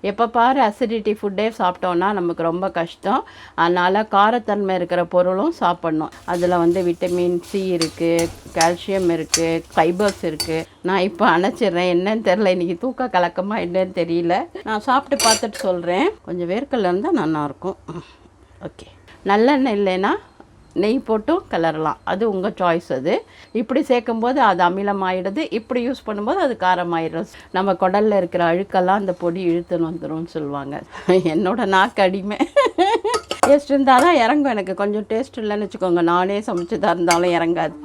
எப்போ பாரு அசிடிட்டி ஃபுட்டே சாப்பிட்டோன்னா நமக்கு ரொம்ப கஷ்டம். அதனால் காரத்தன்மை இருக்கிற பொருளும் சாப்பிட்ணும். அதில் வந்து விட்டமின் சி இருக்குது, கால்சியம் இருக்குது, ஃபைபர்ஸ் இருக்குது. நான் இப்போ அணைச்சிட்றேன், என்னன்னு தெரில, இன்றைக்கி தூக்க கலக்கமாக என்னன்னு தெரியல. நான் சாப்பிட்டு பார்த்துட்டு சொல்கிறேன். கொஞ்சம் வேர்க்கடலை இருந்தால் நல்லாயிருக்கும். ஓகே, நல்லெண்ணெய் இல்லைன்னா நெய் போட்டும் கிளறலாம், அது உங்கள் சாய்ஸ். அது இப்படி சேர்க்கும்போது அது அமிலமாகிடுது, இப்படி யூஸ் பண்ணும்போது அது காரமாயிடும். நம்ம குடலில் இருக்கிற அழுக்கெல்லாம் அந்த பொடி இழுத்துன்னு வந்துடும் சொல்லுவாங்க. என்னோட நாக்கு அடிமை. டேஸ்ட் இருந்தால் தான் இறங்கும். எனக்கு கொஞ்சம் டேஸ்ட் இல்லைன்னு வச்சுக்கோங்க, நானே சமைச்சதாக இருந்தாலும் இறங்காது.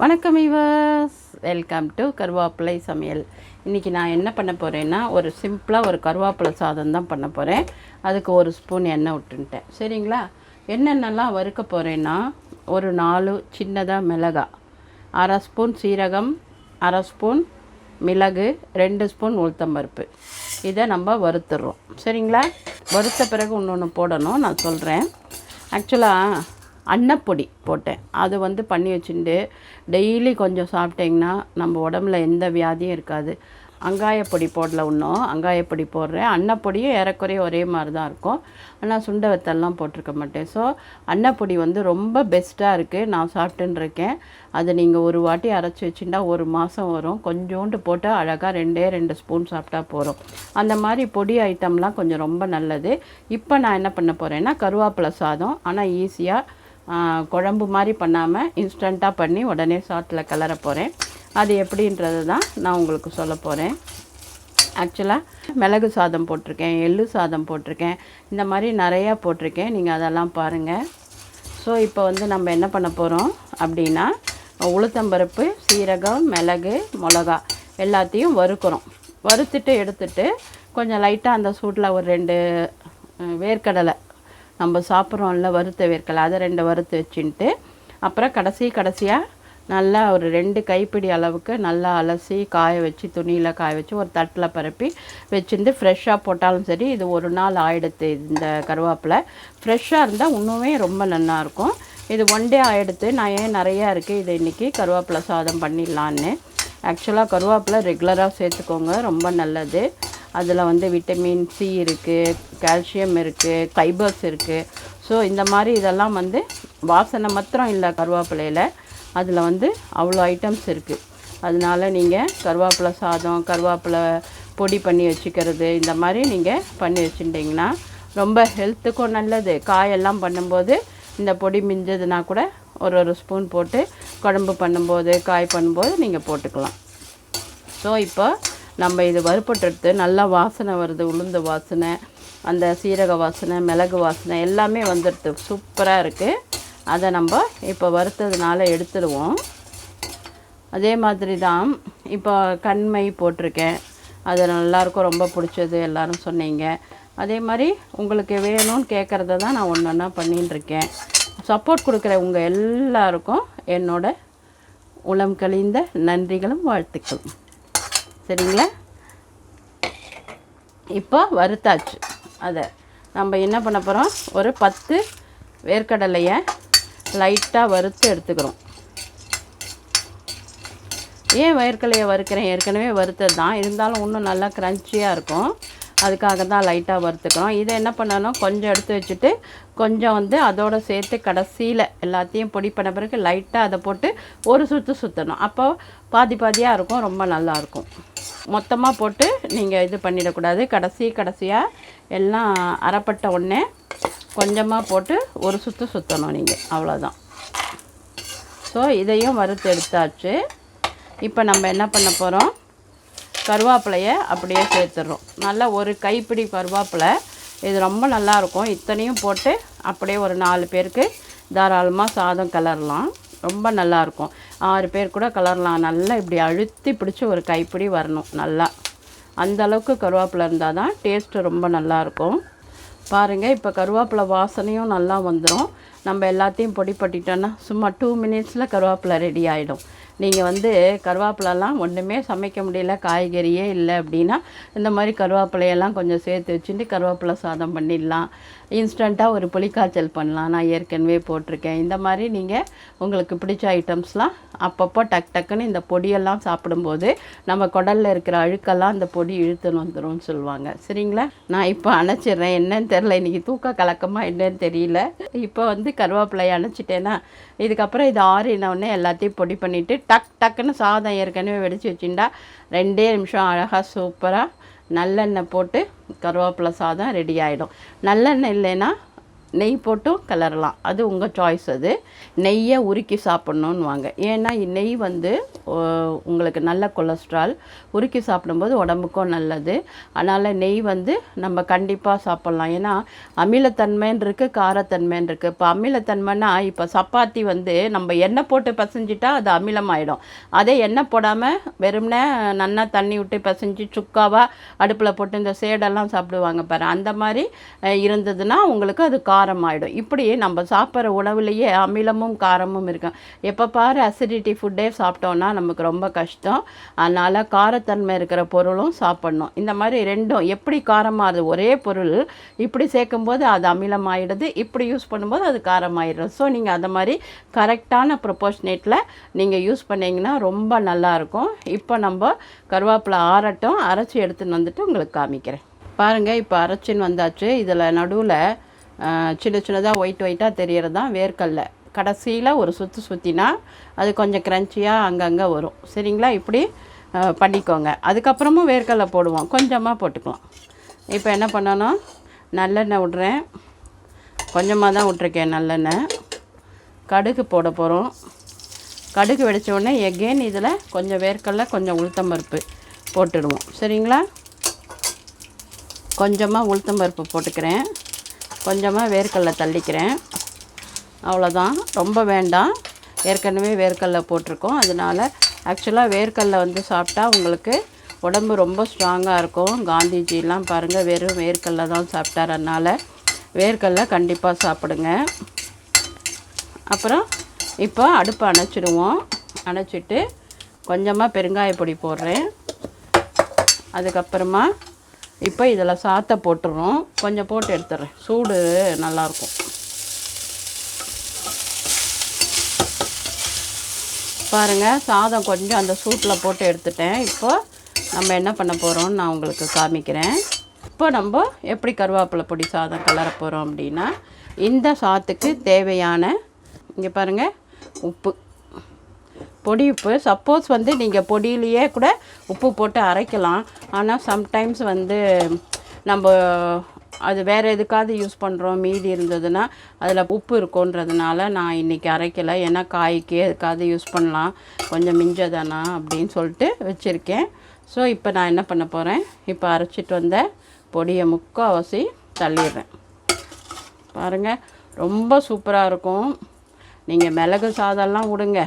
வணக்கம் வீவர்ஸ், வெல்கம் டு கருவேப்பிலை சமையல். இன்றைக்கி நான் என்ன பண்ண போகிறேன்னா, ஒரு சிம்பிளாக ஒரு கருவேப்பிலை சாதம் தான் பண்ண போகிறேன். அதுக்கு ஒரு ஸ்பூன் எண்ணெய் விட்டுன்ட்டேன். சரிங்களா? என்னென்னலாம் வறுக்க போகிறேன்னா, ஒரு 4 சின்னதாக மிளகாய், 1/2 ஸ்பூன் சீரகம், 1/2 ஸ்பூன் மிளகு, 2 ஸ்பூன் உளுத்தம்பருப்பு. இதை நம்ம வறுத்துடுறோம். சரிங்களா? வறுத்த பிறகு இன்னொன்று போடணும், நான் சொல்கிறேன். ஆக்சுவலாக அன்னப்பொடி போட்டேன், அது வந்து பண்ணி வச்சுட்டு டெய்லி கொஞ்சம் சாப்பிட்டிங்கன்னா நம்ம உடம்புல எந்த வியாதியும் இருக்காது. அங்காயப்பொடி போடல, இன்னும் அங்காயப்பொடி போடுறேன். அன்னப்பொடியும் ஏறக்குறைய ஒரே மாதிரி தான் இருக்கும், ஆனால் சுண்டை வத்தல்லாம் போட்டிருக்க மாட்டேன். ஸோ அன்னப்பொடி வந்து ரொம்ப பெஸ்ட்டாக இருக்குது, நான் சாப்பிட்டுன்னு இருக்கேன். அதை நீங்கள் ஒரு வாட்டி அரைச்சி வச்சுட்டா 1 மாதம் வரும். கொஞ்சோண்டு போட்டு அழகாக 2 ஸ்பூன் சாப்பிட்டா போகிறோம். அந்த மாதிரி பொடி ஐட்டம்லாம் கொஞ்சம் ரொம்ப நல்லது. இப்போ நான் என்ன பண்ண போகிறேன்னா, கருவேப்பிலை சாதம், ஆனால் ஈஸியாக குழம்பு மாதிரி பண்ணாமல் இன்ஸ்டண்ட்டாக பண்ணி உடனே சாட்டில் கிளற போகிறேன். அது எப்படின்றது தான் நான் உங்களுக்கு சொல்ல போகிறேன். ஆக்சுவலாக மிளகு சாதம் போட்டிருக்கேன், எள்ளு சாதம் போட்டிருக்கேன், இந்த மாதிரி நிறையா போட்டிருக்கேன். நீங்கள் அதெல்லாம் பாருங்கள். ஸோ இப்போ வந்து நம்ம என்ன பண்ண போகிறோம் அப்படின்னா, உளுத்தம்பருப்பு, சீரகம், மிளகு, மிளகா எல்லாத்தையும் வறுக்கிறோம். வறுத்துட்டு எடுத்துட்டு கொஞ்சம் லைட்டாக அந்த சூட்டில் ஒரு 2 வேர்க்கடலை, நம்ம சாப்பிட்றோம்ல வறுத்த வேர்க்கடலை, அதை 2 வறுத்து வச்சுட்டு, அப்புறம் கடைசியாக நல்லா ஒரு 2 கைப்பிடி அளவுக்கு நல்லா அலசி காய வச்சு, துணியில் காய வச்சு ஒரு தட்டில் பரப்பி வச்சுருந்து ஃப்ரெஷ்ஷாக போட்டாலும் சரி. இது ஒரு நாள் ஆகிடுது. இந்த கருவேப்பிலை ஃப்ரெஷ்ஷாக இருந்தால் இன்னுமே ரொம்ப நல்லாயிருக்கும். இது 1 டே ஆகிடுது. நான் ஏன் நிறையா இருக்குது, இது இன்றைக்கி கருவேப்பிலை சாதம் பண்ணிடலான்னு. ஆக்சுவலாக கருவேப்பிலை ரெகுலராக சேர்த்துக்கோங்க, ரொம்ப நல்லது. அதில் வந்து விட்டமின் சி இருக்குது, கால்சியம் இருக்குது, ஃபைபர்ஸ் இருக்குது. ஸோ இந்த மாதிரி இதெல்லாம் வந்து வாசனை மாத்திரம் இல்லை கருவேப்பிலையில், அதில் வந்து அவ்வளோ ஐட்டம்ஸ் இருக்குது. அதனால நீங்கள் கருவேப்பிலை சாதம், கருவேப்பிலை பொடி பண்ணி வச்சுக்கிறது, இந்த மாதிரி நீங்கள் பண்ணி வச்சுட்டிங்கன்னா ரொம்ப ஹெல்த்துக்கும் நல்லது. காயெல்லாம் பண்ணும்போது இந்த பொடி மிஞ்சதுன்னா கூட ஒரு ஸ்பூன் போட்டு குழம்பு பண்ணும்போது, காய் பண்ணும்போது நீங்கள் போட்டுக்கலாம். ஸோ இப்போ நம்ம இது வறுப்பட்டு நல்லா வாசனை வருது, உளுந்து வாசனை, அந்த சீரக வாசனை, மிளகு வாசனை எல்லாமே வந்துடுது, சூப்பராக இருக்குது. அதை நம்ம இப்போ வறுத்ததுனால எடுத்துடுவோம். அதே மாதிரி தான் இப்போ கண்மை போட்டிருக்கேன், அது நல்லாயிருக்கும், ரொம்ப பிடிச்சது எல்லோரும் சொன்னீங்க. அதே மாதிரி உங்களுக்கு வேணும்னு கேட்குறத தான் நான் ஒன்று ஒன்றா பண்ணின்னு இருக்கேன். சப்போர்ட் கொடுக்குற உங்கள் எல்லாருக்கும் என்னோட உளம் கழிந்த நன்றிகளும் வாழ்த்துக்களும். சரிங்களா? இப்போ வறுத்தாச்சு. அதை நம்ம என்ன பண்ண போகிறோம், ஒரு 10 வேர்க்கடலையை லைட்டாக வறுத்து எடுத்துக்கிறோம். ஏன் வேர்க்கடலையை வறுக்கிறேன், ஏற்கனவே வறுத்தது தான், இருந்தாலும் இன்னும் நல்லா க்ரன்ச்சியாக இருக்கும், அதுக்காக தான் லைட்டாக வறுத்துக்கிறோம். இதை என்ன பண்ணணும், கொஞ்சம் எடுத்து வச்சுட்டு கொஞ்சம் வந்து அதோடு சேர்த்து கடைசியில் எல்லாத்தையும் பொடி பண்ண பிறகு லைட்டாக அதை போட்டு ஒரு சுற்றணும். அப்போ பாதியாக இருக்கும், ரொம்ப நல்லாயிருக்கும். மொத்தமாக போட்டு நீங்கள் இது பண்ணிடக்கூடாது. கடைசியாக எல்லாம் அரைப்பட்ட உடனே கொஞ்சமாக போட்டு ஒரு சுற்றணும் நீங்கள், அவ்வளோதான். ஸோ இதையும் வறுத்து எடுத்தாச்சு. இப்போ நம்ம என்ன பண்ண போகிறோம், கருவேப்பிலையை அப்படியே சேர்த்துடுறோம். நல்லா ஒரு கைப்பிடி கருவேப்பிலை, இது ரொம்ப நல்லாயிருக்கும். இத்தனையும் போட்டு அப்படியே ஒரு 4 பேருக்கு தாராளமாக சாதம் கிளறலாம், ரொம்ப நல்லாயிருக்கும். 6 பேர் கூட கலரலாம். நல்லா இப்படி அழுத்தி பிடிச்சி ஒரு கைப்பிடி வரணும் நல்லா, அந்தளவுக்கு கருவேப்பிலை இருந்தால் தான் டேஸ்ட்டு ரொம்ப நல்லாயிருக்கும். பாருங்கள், இப்போ கருவேப்பிலை வாசனையும் நல்லா வந்துடும். நம்ம எல்லாத்தையும் பொடி பண்ணிட்டோன்னா சும்மா 2 மினிட்ஸில் கருவேப்பிலை ரெடி ஆகிடும். நீங்கள் வந்து கருவேப்பிலெல்லாம் ஒன்றுமே சமைக்க முடியல, காய்கறியே இல்லை அப்படின்னா இந்த மாதிரி கருவேப்பிலையெல்லாம் கொஞ்சம் சேர்த்து வச்சுட்டு கருவேப்பிலை சாதம் பண்ணிடலாம். இன்ஸ்டண்ட்டாக ஒரு புளிக்காய்ச்சல் பண்ணலாம். நான் ஏற்கனவே போட்டிருக்கேன். இந்த மாதிரி நீங்கள் உங்களுக்கு பிடிச்ச ஐட்டம்ஸ்லாம் அப்பப்போ டக்குன்னு இந்த பொடியெல்லாம் சாப்பிடும்போது நம்ம குடலில் இருக்கிற அழுக்கெல்லாம் இந்த பொடி இழுத்துன்னு வந்துடும் சொல்லுவாங்க. சரிங்களா? நான் இப்போ அணைச்சிட்றேன். என்னன்னு தெரில, இன்றைக்கி தூக்க கலக்கமாக என்னன்னு தெரியல. இப்போ வந்து கருவேப்பிலையை அணைச்சிட்டேன்னா இதுக்கப்புறம் இது ஆறினவுடனே எல்லாத்தையும் பொடி பண்ணிவிட்டு டக்குன்னு சாதம் ஏற்கனவே வெடித்து வச்சுட்டா 2 நிமிஷம் அழகாக சூப்பராக நல்லெண்ணெய் போட்டு கருவேப்பிலை சாதம் ரெடி ஆகிடும். நல்லெண்ணெய் இல்லைன்னா நெய் போட்டும் கிளறலாம், அது உங்கள் சாய்ஸ். அது நெய்யை உருக்கி சாப்பிட்ணுன்னுவாங்க. ஏன்னா நெய் வந்து உங்களுக்கு நல்ல கொலஸ்ட்ரால், உருக்கி சாப்பிடும்போது உடம்புக்கும் நல்லது. அதனால் நெய் வந்து நம்ம கண்டிப்பாக சாப்பிட்லாம். ஏன்னா அமிலத்தன்மைன்னு இருக்குது, காரத்தன்மைன்னு இருக்குது. இப்போ அமிலத்தன்மைன்னா இப்போ சப்பாத்தி வந்து நம்ம எண்ணெய் போட்டு பசைஞ்சிட்டா அது அமிலமாயிடும். அதே எண்ணெய் போடாமல் வெறும்னே நல்லா தண்ணி விட்டு பசைஞ்சு சுக்காவாக அடுப்பில் போட்டு இந்த சேடெல்லாம் சாப்பிடுவாங்க பாரு, அந்த மாதிரி இருந்ததுன்னா உங்களுக்கு அது காரமாயிடும். இப்படி நம்ம சாப்பிட்ற உணவுலேயே அமிலமும் காரமும் இருக்கும். எப்போ பாரு அசிடிட்டி ஃபுட்டே சாப்பிட்டோன்னா நமக்கு ரொம்ப கஷ்டம். அதனால் காரத்தன்மை இருக்கிற பொருளும் சாப்பிட்ணும். இந்த மாதிரி ரெண்டும் எப்படி காரமாகுது, ஒரே பொருள் இப்படி சேர்க்கும்போது அது அமிலமாயிடுது, இப்படி யூஸ் பண்ணும்போது அது காரமாயிடும். ஸோ நீங்கள் அந்த மாதிரி கரெக்டான ப்ரொபோர்ஷனேட்டில் நீங்கள் யூஸ் பண்ணிங்கன்னா ரொம்ப நல்லாயிருக்கும். இப்போ நம்ம கருவேப்பிலை ஆறட்டும், அரைச்சி எடுத்துன்னு வந்துட்டு உங்களுக்கு காமிக்கிறேன். பாருங்கள், இப்போ அரைச்சின்னு வந்தாச்சு. இதில் நடுவில் சின்ன சின்னதாக ஒயிட்டாக தெரியறது தான் வேர்க்கடலை. கடைசியில் ஒரு சுற்றினா அது கொஞ்சம் க்ரன்ச்சியாக அங்கங்கே வரும். சரிங்களா? இப்படி பண்ணிக்கோங்க. அதுக்கப்புறமும் வேர்க்கடலை போடுவோம், கொஞ்சமாக போட்டுக்கலாம். இப்போ என்ன பண்ணணும், நல்லெண்ணெய் விட்றேன். கொஞ்சமாக தான் விட்ருக்கேன் நல்லெண்ணெய். கடுகு போட போகிறோம். கடுகு வெடித்த உடனே எகெயின் இதில் கொஞ்சம் வேர்க்கடலை, கொஞ்சம் உளுத்தம்பருப்பு போட்டுடுவோம். சரிங்களா? கொஞ்சமாக உளுத்தம்பருப்பு போட்டுக்கிறேன், கொஞ்சமாக வேர்க்கடலை தள்ளிக்கிறேன். அவ்வளோதான், ரொம்ப வேண்டாம். ஏற்கனவே வேர்க்கடலை போட்டிருக்கோம். அதனால் ஆக்சுவலாக வேர்க்கடலை வந்து சாப்பிட்டா உங்களுக்கு உடம்பு ரொம்ப ஸ்ட்ராங்காக இருக்கும். காந்திஜிலாம் பாருங்கள் வெறும் வேர்க்கடலை தான் சாப்பிட்டார். அதனால் வேர்க்கடலை கண்டிப்பாக சாப்பிடுங்க. அப்புறம் இப்போ அடுப்பை அணைச்சிடுவோம். அணைச்சிட்டு கொஞ்சமாக பெருங்காய பொடி போடுறேன். அதுக்கப்புறமா இப்போ இதில் சாத்தை போட்டுடுறோம். கொஞ்சம் போட்டு எடுத்துடுறேன், சூடு நல்லாயிருக்கும். பாருங்கள், சாதம் கொஞ்சம் அந்த சூட்டில் போட்டு எடுத்துட்டேன். இப்போ நம்ம என்ன பண்ண போகிறோம்னு நான் உங்களுக்கு காமிக்கிறேன். இப்போ நம்ம எப்படி கருவேப்பிலை பொடி சாதம் கிளற போகிறோம் அப்படின்னா, இந்த சாத்துக்கு தேவையான இங்கே பாருங்கள் உப்பு, பொடி உப்பு. சப்போஸ் வந்து நீங்கள் பொடியிலையே கூட உப்பு போட்டு அரைக்கலாம். ஆனால் சம்டைம்ஸ் வந்து நம்ம அது வேறு எதுக்காவது யூஸ் பண்ணுறோம், மீதி இருந்ததுன்னா அதில் உப்பு இருக்குன்றதுனால நான் இன்றைக்கி அரைக்கலை. ஏன்னா காய்க்கு எதுக்காவது யூஸ் பண்ணலாம், கொஞ்சம் மிஞ்சதானா அப்படின்னு சொல்லிட்டு வச்சுருக்கேன். ஸோ இப்போ நான் என்ன பண்ண போகிறேன், இப்போ அரைச்சிட்டு வந்த பொடியை முக்கால்வாசி தள்ளிடுறேன். பாருங்கள், ரொம்ப சூப்பராக இருக்கும். நீங்கள் மிளகு சாதம்லாம் விடுங்க,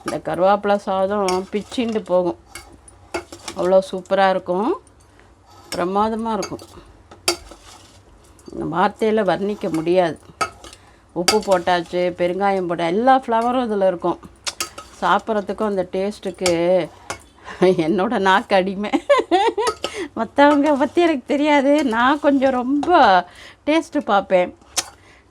இந்த கருவேப்பிலை சாதம் பிச்சுண்டு போகும். அவ்வளோ சூப்பராக இருக்கும், பிரமாதமாக இருக்கும். இந்த வார்த்தையில் வர்ணிக்க முடியாது. உப்பு போட்டாச்சு, பெருங்காயம் போட்டால் எல்லா ஃப்ளவரும் இதில் இருக்கும். சாப்பிட்றதுக்கும் அந்த டேஸ்ட்டுக்கு என்னோட நாக்கு அடிமை. மற்றவங்க பற்றி எனக்கு தெரியாது, நான் கொஞ்சம் ரொம்ப டேஸ்ட்டு பார்ப்பேன்.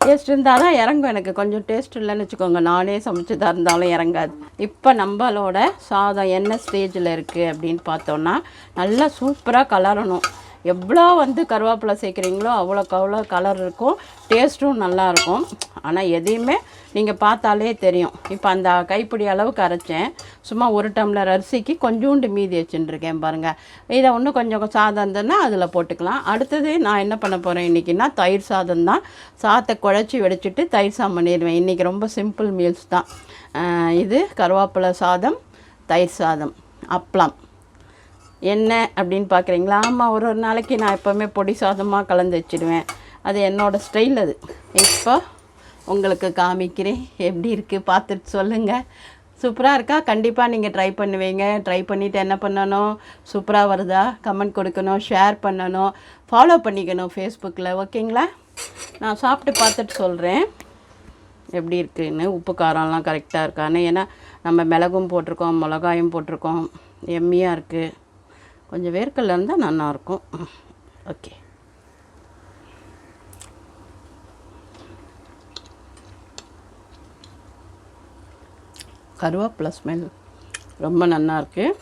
டேஸ்ட் இருந்தால் தான் இறங்கும். எனக்கு கொஞ்சம் டேஸ்ட் இல்லைன்னு வச்சுக்கோங்க, நானே சமைச்சதாக இருந்தாலும் இறங்காது. இப்போ நம்மளோட சாதம் என்ன ஸ்டேஜில் இருக்குது அப்படின்னு பார்த்தோன்னா, நல்லா சூப்பராக கலரணும். எவ்வளோ வந்து கருவேப்பிலை சேர்க்குறீங்களோ அவ்வளோக்கு அவ்வளோ கலர் இருக்கும், டேஸ்ட்டும் நல்லாயிருக்கும். ஆனால் எதையுமே நீங்கள் பார்த்தாலே தெரியும். இப்போ அந்த கைப்பிடி அளவுக்கு அரைச்சேன். சும்மா 1 டம்ளர் அரிசிக்கு கொஞ்சோண்டு மீதி வச்சுட்டுருக்கேன் பாருங்கள். இதை இன்னும் கொஞ்சம் சாதம் இருந்ததுன்னா அதில் போட்டுக்கலாம். அடுத்தது நான் என்ன பண்ண போகிறேன் இன்றைக்கின்னா, தயிர் சாதம் தான். சாதத்தை குழச்சி வெடிச்சிட்டு தயிர் சாதம் பண்ணிடுவேன். இன்றைக்கி ரொம்ப சிம்பிள் மீல்ஸ் தான் இது. கருவேப்பிலை சாதம், தயிர் சாதம், அப்பளம். என்ன அப்படின்னு பார்க்குறீங்களா? ஆமாம், ஒரு நாளைக்கு நான் எப்போவுமே பொடி சாதமாக கலந்து வச்சுடுவேன். அது என்னோடய ஸ்டைல். அது இப்போ உங்களுக்கு காமிக்கிறேன், எப்படி இருக்குது பார்த்துட்டு சொல்லுங்கள். சூப்பராக இருக்கா? கண்டிப்பாக நீங்கள் ட்ரை பண்ணுவீங்க. ட்ரை பண்ணிவிட்டு என்ன பண்ணணும், சூப்பராக வருதா கமெண்ட் கொடுக்கணும், ஷேர் பண்ணணும், ஃபாலோ பண்ணிக்கணும் ஃபேஸ்புக்கில். ஓகேங்களா? நான் சாப்பிட்டு பார்த்துட்டு சொல்கிறேன் எப்படி இருக்குன்னு, உப்பு காரம்லாம் கரெக்டாக இருக்கான்னு. ஏன்னா நம்ம மிளகும் போட்டிருக்கோம், மிளகாயும் போட்டிருக்கோம். எம்மியாக இருக்குது. கொஞ்சம் வேர்க்கடலை இருந்தால் நல்லாயிருக்கும். ஓகே, கருவேப்பிலை ஸ்மெல் ரொம்ப நல்லா இருக்குது.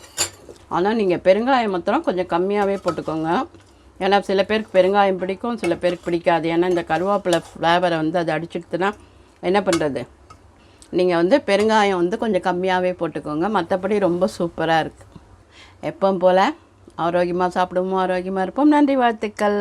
ஆனால் நீங்கள் பெருங்காயம் மாத்திரம் கொஞ்சம் கம்மியாகவே போட்டுக்கோங்க. ஏன்னா சில பேருக்கு பெருங்காயம் பிடிக்கும், சில பேருக்கு பிடிக்காது. ஏன்னா இந்த கருவேப்பிலை ஃப்ளேவரை வந்து அது அடிச்சுடுத்துனா என்ன பண்ணுறது? நீங்கள் பெருங்காயம் கொஞ்சம் கம்மியாகவே போட்டுக்கோங்க. மற்றபடி ரொம்ப சூப்பராக இருக்குது. எப்பவும் போல் ஆரோக்கியமாக சாப்பிடுவோம், ஆரோக்கியமாக இருப்போம். நன்றி, வாழ்த்துக்கள்.